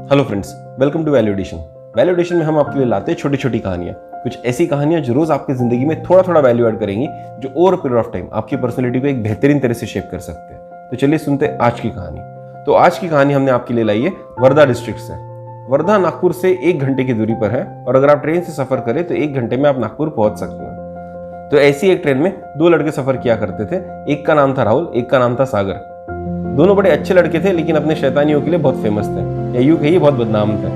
Hello friends, welcome to value addition. Value addition में हम आपके लिए लाते हैं छोटी छोटी कहानियां, कुछ ऐसी कहानियां जो रोज आपकी जिंदगी में थोड़ा थोड़ा वैल्यू ऐड करेंगी, जो ओवर पीरियड ऑफ टाइम आपकी पर्सनैलिटी को एक बेहतरीन तरह से शेप कर सकते हैं। तो चलिए सुनते हैं आज की कहानी। तो आज की कहानी हमने आपके लिए लाई है वर्धा डिस्ट्रिक्ट से। वर्धा नागपुर से 1 घंटे की दूरी पर है और अगर आप ट्रेन से सफर करें तो 1 घंटे में आप नागपुर पहुंच सकते हैं। तो ऐसी एक ट्रेन में 2 लड़के सफर किया करते थे। एक का नाम था राहुल, एक का नाम था सागर। दोनों बड़े अच्छे लड़के थे, लेकिन अपने शैतानियों के लिए बहुत फेमस थे, या यूं कहिए बहुत बदनाम थे।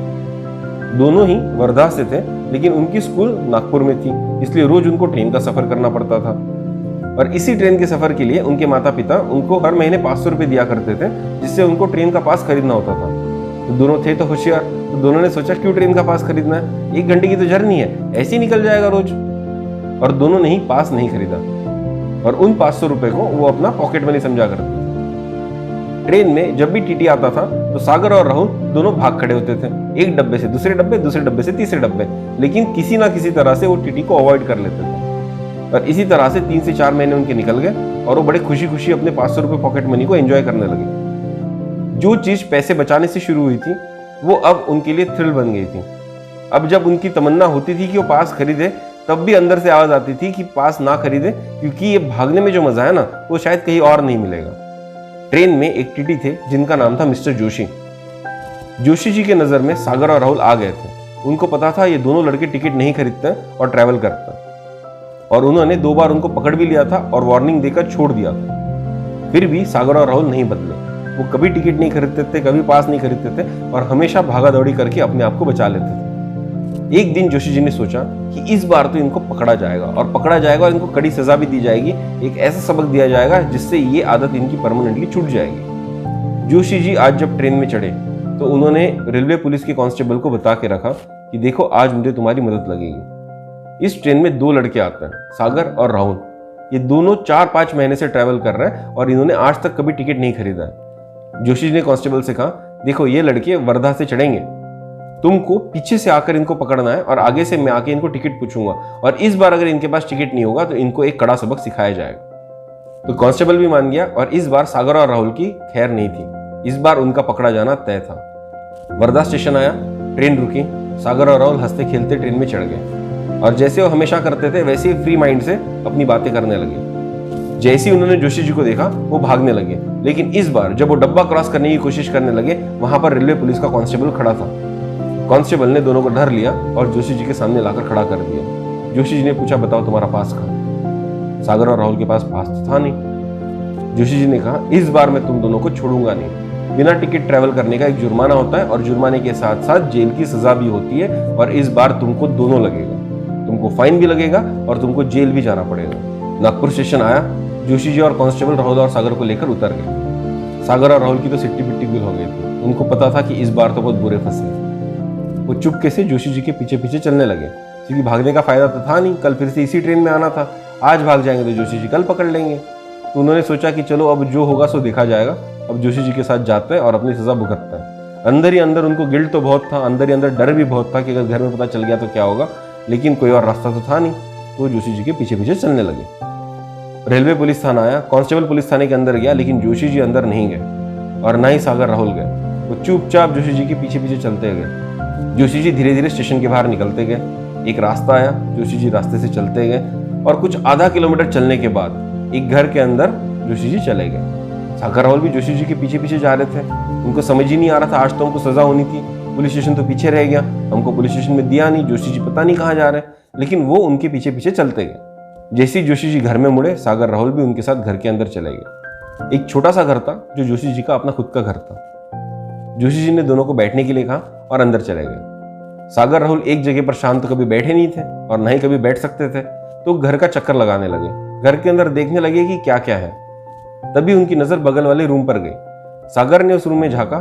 दोनों ही वर्धा से थे, लेकिन उनकी स्कूल नागपुर में थी, इसलिए रोज उनको ट्रेन का सफर करना पड़ता था। और इसी ट्रेन के सफर के लिए उनके माता पिता उनको हर महीने 500 रुपये दिया करते थे, जिससे उनको ट्रेन का पास खरीदना होता था। तो दोनों थे तो होशियार, तो दोनों ने सोचा क्यों ट्रेन का पास खरीदना है, 1 घंटे की तो जर्नी है, ऐसे ही निकल जाएगा रोज। और दोनों ने ही पास नहीं खरीदा और उन 500 रुपए को वो अपना पॉकेट मनी समझा करते थे। ट्रेन में जब भी टीटी आता था तो सागर और राहुल दोनों भाग खड़े होते थे, एक डब्बे से दूसरे डब्बे, दूसरे डब्बे से तीसरे डब्बे, लेकिन किसी ना किसी तरह से वो टीटी को अवॉइड कर लेते थे। और इसी तरह से 3 से 4 महीने उनके निकल गए और वो बड़े खुशी खुशी अपने 500 रुपये पॉकेट मनी को एंजॉय करने लगे। जो चीज पैसे बचाने से शुरू हुई थी वो अब उनके लिए थ्रिल बन गई थी। अब जब उनकी तमन्ना होती थी कि वो पास खरीदे, तब भी अंदर से आवाज आती थी कि पास ना खरीदे, क्योंकि ये भागने में जो मजा है ना, वो शायद कहीं और नहीं मिलेगा। ट्रेन में एक टीटी थे जिनका नाम था मिस्टर जोशी। जोशी जी के नजर में सागर और राहुल आ गए थे। उनको पता था ये दोनों लड़के टिकट नहीं खरीदते और ट्रैवल करते हैं, और उन्होंने 2 बार उनको पकड़ भी लिया था और वार्निंग देकर छोड़ दिया था। फिर भी सागर और राहुल नहीं बदले। वो कभी टिकट नहीं खरीदते थे, कभी पास नहीं खरीदते थे और हमेशा भागा दौड़ी करके अपने आप को बचा लेते थे। एक दिन जोशी जी ने सोचा कि इस बार तो इनको पकड़ा जाएगा और इनको कड़ी सजा भी दी जाएगी। एक ऐसा सबक दिया जाएगा जिससे ये आदत इनकी परमानेंटली छूट जाएगी। जोशी जी आज जब ट्रेन में चढ़े तो उन्होंने रेलवे पुलिस के कांस्टेबल को बता के रखा कि देखो, आज मुझे तुम्हारी मदद लगेगी। इस ट्रेन में 2 लड़के आते हैं, सागर और राहुल। ये दोनों 4-5 महीने से ट्रैवल कर रहे हैं और इन्होंने आज तक कभी टिकट नहीं खरीदा है। जोशी जी ने कांस्टेबल से कहा, देखो ये लड़के वर्धा से चढ़ेंगे, तुमको पीछे से आकर इनको पकड़ना है और आगे से मैं आके इनको टिकट पूछूंगा, और इस बार अगर इनके पास टिकट नहीं होगा तो इनको एक कड़ा सबक सिखाया जाएगा। तो कांस्टेबल भी मान गया और इस बार सागर और राहुल की खैर नहीं थी। इस बार उनका पकड़ा जाना तय था। वर्धा स्टेशन आया, ट्रेन रुकी, सागर और राहुल हंसते खेलते ट्रेन में चढ़ गए और जैसे वो हमेशा करते थे वैसे ही फ्री माइंड से अपनी बातें करने लगे। जैसे ही उन्होंने जोशी जी को देखा वो भागने लगे, लेकिन इस बार जब वो डब्बा क्रॉस करने की कोशिश करने लगे, वहां पर रेलवे पुलिस का कांस्टेबल खड़ा था। कांस्टेबल ने दोनों को धर लिया और जोशी जी के सामने लाकर खड़ा कर दिया। जोशी जी ने पूछा, बताओ तुम्हारा पास कहाँ? सागर और राहुल के पास पास तो था नहीं। जोशी जी ने कहा, इस बार मैं तुम दोनों को छोड़ूंगा नहीं। बिना टिकट ट्रैवल करने का एक जुर्माना होता है और जुर्माने के साथ साथ जेल की सजा भी होती है, और इस बार तुमको दोनों लगेगा। तुमको फाइन भी लगेगा और तुमको जेल भी जाना पड़ेगा। नागपुर स्टेशन आया, जोशी जी और कांस्टेबल राहुल और सागर को लेकर उतर गए। सागर और राहुल की तो सिट्टी पिट्टी गुल हो गई थी। उनको पता था कि इस बार तो बहुत बुरे फंसे। वो चुपके से जोशी जी के पीछे पीछे चलने लगे, क्योंकि भागने का फायदा तो था नहीं, कल फिर से इसी ट्रेन में आना था। आज भाग जाएंगे तो जोशी जी कल पकड़ लेंगे। तो उन्होंने सोचा कि चलो अब जो होगा सो देखा जाएगा। अब जोशी जी के साथ जाते हैं और अपनी सजा भुगतते हैं। अंदर ही अंदर उनको गिल्ट तो बहुत था, अंदर ही अंदर डर भी बहुत था कि अगर घर में पता चल गया तो क्या होगा, लेकिन कोई और रास्ता तो था नहीं। तो जोशी जी के पीछे पीछे चलने लगे। रेलवे पुलिस थाना आया, कांस्टेबल पुलिस थाने के अंदर गया, लेकिन जोशी जी अंदर नहीं गए और ना ही सागर राहुल गए। वो चुपचाप जोशी जी के पीछे पीछे चलते गए। जोशी जी धीरे धीरे स्टेशन के बाहर निकलते गए। एक रास्ता आया, जोशी जी रास्ते से चलते गए और कुछ आधा किलोमीटर चलने के बाद एक घर के अंदर जोशी जी चले गए। सागर राहुल भी जोशी जी के पीछे पीछे जा रहे थे। उनको समझ ही नहीं आ रहा था, आज तो हमको सजा होनी थी, पुलिस स्टेशन तो पीछे रह गया, हमको पुलिस स्टेशन में दिया नहीं, जोशी जी पता नहीं कहाँ जा रहे, लेकिन वो उनके पीछे पीछे चलते गए। जैसे ही जोशी जी घर में मुड़े, सागर राहुल भी उनके साथ घर के अंदर चले गए। एक छोटा सा घर था जो जोशी जी का अपना खुद का घर था। जोशी जी ने दोनों को बैठने के लिए कहा और अंदर चले गए। सागर राहुल एक जगह पर शांत तो कभी बैठे नहीं थे और ना ही कभी बैठ सकते थे, तो घर का चक्कर लगाने लगे, घर के अंदर देखने लगे कि क्या क्या है। तभी उनकी नजर बगल वाले रूम पर गई। सागर ने उस रूम में झांका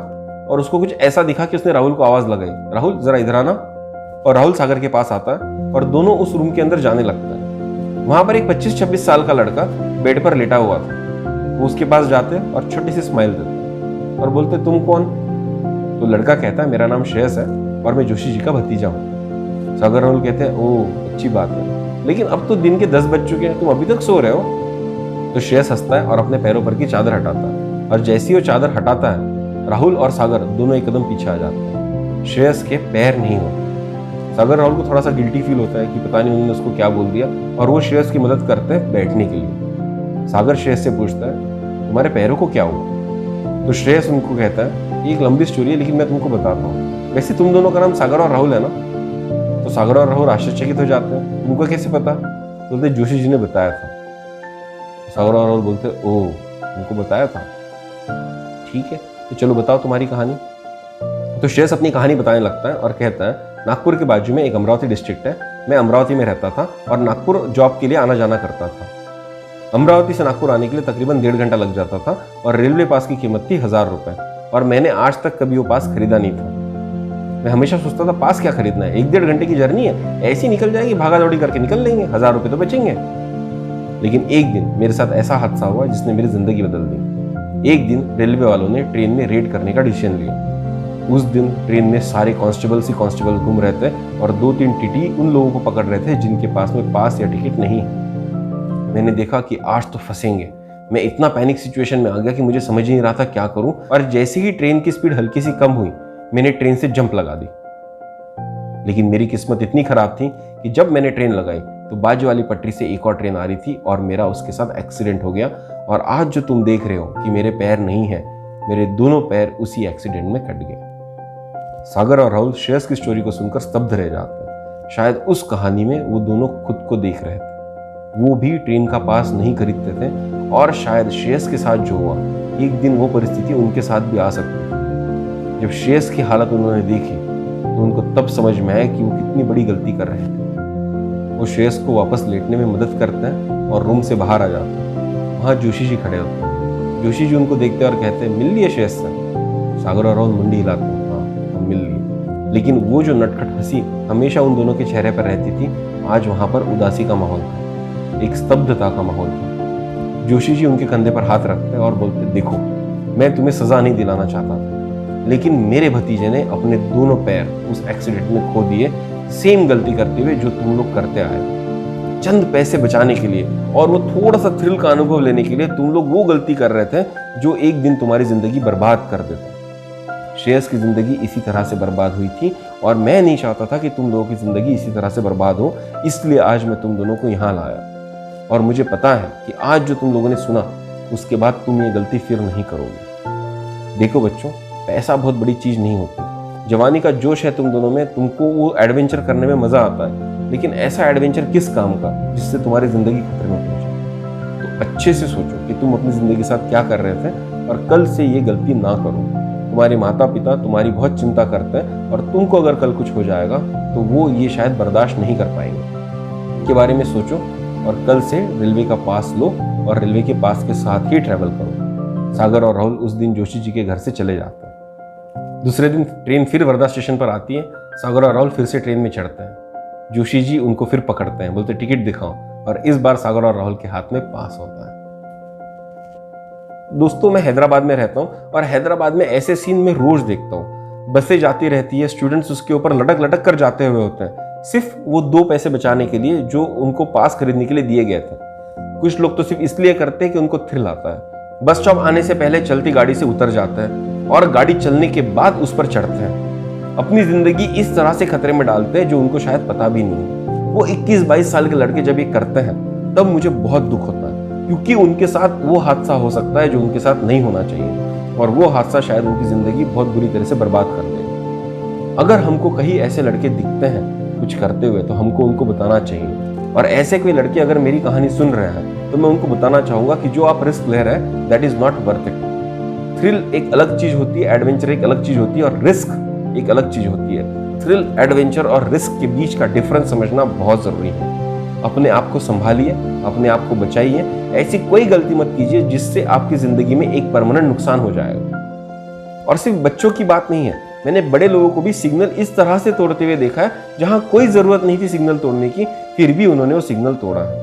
और उसको कुछ ऐसा दिखा कि उसने राहुल को आवाज लगाई, राहुल जरा इधर आना। और राहुल सागर के पास आता है और दोनों उस रूम के अंदर जाने लगता है। वहां पर एक 25-26 साल का लड़का बेड पर लेटा हुआ था। वो उसके पास जाते और छोटी सी स्माइल देते और बोलते, तुम कौन? तो लड़का कहता है, मेरा नाम श्रेयस है और मैं जोशी जी का भतीजा हूँ। सागर राहुल कहते हैं, ओह अच्छी बात है, लेकिन अब तो दिन के 10 बज चुके हैं, तुम अभी तक सो रहे हो? तो श्रेयस हंसता है और अपने पैरों पर की चादर हटाता है, और जैसी वो चादर हटाता है राहुल और सागर दोनों एक कदम पीछे आ जाते हैं। श्रेयस के पैर नहीं होते। सागर राहुल को थोड़ा सा गिल्टी फील होता है कि पता नहीं उन्होंने उसको क्या बोल दिया, और वो श्रेयस की मदद करते हैं बैठने के लिए। सागर श्रेयस से पूछता है तुम्हारे पैरों को क्या हुआ? तो श्रेयस उनको कहता है ये एक लंबी स्टोरी है, लेकिन मैं तुमको बताता हूँ। वैसे तुम दोनों का नाम सागर और राहुल है ना? तो सागर और राहुल आश्चर्यचकित हो जाते हैं, तुमको कैसे पता? तो बोलते जोशी जी ने बताया था। सागर और राहुल बोलते ओह तुमको बताया था, ठीक है तो चलो बताओ तुम्हारी कहानी। तो श्रेयस अपनी कहानी बताने लगता है और कहता है नागपुर के बाजू में एक अमरावती डिस्ट्रिक्ट है, मैं अमरावती में रहता था और नागपुर जॉब के लिए आना जाना करता था। अमरावती से नागपुर आने के लिए तकरीबन 1.5 घंटा लग जाता था और रेलवे पास की कीमत थी 1000 रुपए, और मैंने आज तक कभी वो पास खरीदा नहीं था। मैं हमेशा सोचता था पास क्या खरीदना है, 1-1.5 घंटे की जर्नी है, ऐसी निकल जाएगी, भागा दौड़ी करके निकल लेंगे, 1000 रुपए तो बचेंगे। लेकिन एक दिन मेरे साथ ऐसा हादसा हुआ जिसने मेरी जिंदगी बदल दी। एक दिन रेलवे वालों ने ट्रेन में रेड करने का डिसीजन लिया। उस दिन ट्रेन में सारे कांस्टेबल घूम रहे थे और 2-3 टीटी उन लोगों को पकड़ रहे थे जिनके पास में पास या टिकट नहीं है। मैंने देखा कि आज तो फंसेंगे। मैं इतना पैनिक सिचुएशन में आ गया कि मुझे समझ ही नहीं रहा था क्या करूं, और जैसे ही ट्रेन की स्पीड हल्की सी कम हुई मैंने ट्रेन से जंप लगा दी। लेकिन मेरी किस्मत इतनी खराब थी कि जब मैंने ट्रेन लगाई तो बाजू वाली पटरी से एक और ट्रेन आ रही थी और मेरा उसके साथ एक्सीडेंट हो गया। और आज जो तुम देख रहे हो कि मेरे पैर नहीं है, मेरे दोनों पैर उसी एक्सीडेंट में कट गए। सागर और राहुल श्रेयस की स्टोरी को सुनकर स्तब्ध रह जाते हैं। शायद उस कहानी में वो दोनों खुद को देख रहे थे। वो भी ट्रेन का पास नहीं खरीदते थे, और शायद श्रेयस के साथ जो हुआ एक दिन वो परिस्थिति उनके साथ भी आ सकती थी। जब श्रेयस की हालत उन्होंने देखी तो उनको तब समझ में आया कि वो कितनी बड़ी गलती कर रहे थे। वो श्रेयस को वापस लेटने में मदद करते हैं और रूम से बाहर आ जाते हैं। वहाँ जोशी जी खड़े होते हैं। जोशी जी उनको देखते हैं और कहते हैं मिल लिए श्रेयस से? सागर और राहुल मुंडी हिलाते हैं, मिल लिए। लेकिन वो जो नटखट हंसी हमेशा उन दोनों के चेहरे पर रहती थी, आज वहां पर उदासी का माहौल था, एक स्तब्धता का माहौल था। जोशी जी उनके कंधे पर हाथ रखते और बोलते देखो मैं तुम्हें सजा नहीं दिलाना चाहता था, लेकिन मेरे भतीजे ने अपने दोनों पैर उस एक्सीडेंट में खो दिए, सेम गलती करते हुए जो तुम लोग करते आए। चंद पैसे बचाने के लिए और वो थोड़ा सा थ्रिल का अनुभव लेने के लिए तुम लोग वो गलती कर रहे थे जो एक दिन तुम्हारी जिंदगी बर्बाद कर देता। श्रेयस की जिंदगी इसी तरह से बर्बाद हुई थी और मैं नहीं चाहता था कि तुम लोगों की जिंदगी इसी तरह से बर्बाद हो, इसलिए आज मैं तुम दोनों को यहाँ लाया। और मुझे पता है कि आज जो तुम लोगों ने सुना उसके बाद तुम ये गलती फिर नहीं करोगे। देखो बच्चों, पैसा बहुत बड़ी चीज नहीं होती। जवानी का जोश है तुम दोनों में, तुमको वो एडवेंचर करने में मजा आता है, लेकिन ऐसा एडवेंचर किस काम का जिससे तुम्हारी जिंदगी खतरे में पहुंचे। तो अच्छे से सोचो कि तुम अपनी जिंदगी के साथ क्या कर रहे थे और कल से ये गलती ना करो। तुम्हारे माता पिता तुम्हारी बहुत चिंता करते हैं और तुमको अगर कल कुछ हो जाएगा तो वो ये शायद बर्दाश्त नहीं कर पाएंगे। इनके बारे में सोचो और कल से रेलवे का पास लो और रेलवे के पास के साथ ही ट्रैवल करो। सागर और राहुल उस दिन जोशी जी के घर से चले जाते हैं। दूसरे दिन ट्रेन फिर वर्धा स्टेशन पर आती है। सागर और राहुल फिर से ट्रेन में चढ़ते हैं। जोशी जी उनको फिर पकड़ते हैं, बोलते टिकट दिखाओ, और इस बार सागर और राहुल के हाथ में पास होता है। दोस्तों, मैं हैदराबाद में रहता हूँ और हैदराबाद में ऐसे सीन में रोज देखता हूँ। बसें जाती रहती है, स्टूडेंट्स उसके ऊपर लटक लटक कर जाते हुए होते हैं, सिर्फ वो 2 पैसे बचाने के लिए जो उनको पास खरीदने के लिए दिए गए थे। कुछ लोग तो सिर्फ इसलिए करते हैं कि उनको थ्रिल आता है। बस स्टॉप आने से पहले चलती गाड़ी से उतर जाते हैं और गाड़ी चलने के बाद उस पर चढ़ते हैं। अपनी जिंदगी इस तरह से खतरे में डालते हैं जो उनको शायद पता भी नहीं है। वो 21-22 साल के लड़के जब ये करते हैं तब मुझे बहुत दुख होता है, क्योंकि उनके साथ वो हादसा हो सकता है जो उनके साथ नहीं होना चाहिए, और वो हादसा शायद उनकी जिंदगी बहुत बुरी तरह से बर्बाद कर देगा। अगर हमको कहीं ऐसे लड़के दिखते हैं कुछ करते हुए तो हमको उनको बताना चाहिए। और ऐसे कोई लड़के अगर मेरी कहानी सुन रहे हैं तो मैं उनको बताना चाहूंगा कि जो आप रिस्क ले रहे हैं that is not worth it. Thrill एक अलग चीज होती है, एडवेंचर एक अलग चीज होती है, और रिस्क एक अलग चीज होती है। थ्रिल, एडवेंचर और रिस्क के बीच का डिफरेंस समझना बहुत जरूरी है। अपने आप को संभालिए, अपने आप को बचाइए। ऐसी कोई गलती मत कीजिए जिससे आपकी जिंदगी में एक परमानेंट नुकसान हो जाएगा। और सिर्फ बच्चों की बात नहीं है, मैंने बड़े लोगों को भी सिग्नल इस तरह से तोड़ते हुए देखा है जहां कोई जरूरत नहीं थी सिग्नल तोड़ने की, फिर भी उन्होंने वो सिग्नल तोड़ा है।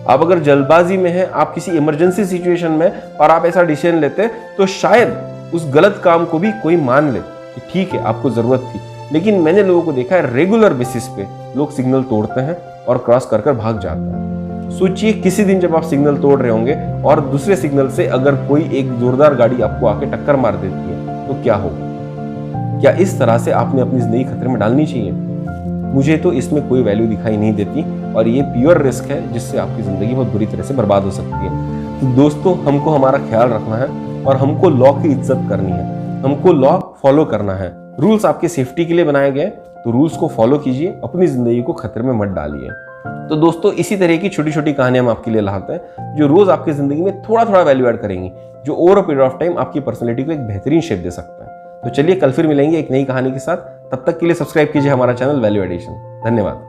आप अगर जल्दबाजी में हैं, आप किसी इमरजेंसी सिचुएशन में और आप ऐसा डिसीजन लेते तो शायद उस गलत काम को भी कोई मान ले कि ठीक है आपको जरूरत थी। लेकिन मैंने लोगों को देखा है रेगुलर बेसिस पे लोग सिग्नल तोड़ते हैं और क्रॉस कर भाग जाते हैं। सोचिए किसी दिन जब आप सिग्नल तोड़ रहे होंगे और दूसरे सिग्नल से अगर कोई एक जोरदार गाड़ी आपको आके टक्कर मार देती है तो क्या होगा। क्या इस तरह से आपने अपनी जिंदगी खतरे में डालनी चाहिए? मुझे तो इसमें कोई वैल्यू दिखाई नहीं देती और ये प्योर रिस्क है जिससे आपकी जिंदगी बहुत बुरी तरह से बर्बाद हो सकती है। तो दोस्तों, हमको हमारा ख्याल रखना है और हमको लॉ की इज्जत करनी है, हमको लॉ फॉलो करना है। रूल्स आपकी सेफ्टी के लिए बनाए गए, तो रूल्स को फॉलो कीजिए, अपनी जिंदगी को खतरे में मत डालिए। तो दोस्तों, इसी तरह की छोटी छोटी कहानियां हम आपके लिए लाते हैं जो रोज आपकी जिंदगी में थोड़ा थोड़ा वैल्यू ऐड करेंगी, जो over a period of time आपकी पर्सनैलिटी को एक बेहतरीन शेप दे सकता है। तो चलिए कल फिर मिलेंगे एक नई कहानी के साथ। तब तक के लिए सब्सक्राइब कीजिए हमारा चैनल वैल्यू एडिशन। धन्यवाद।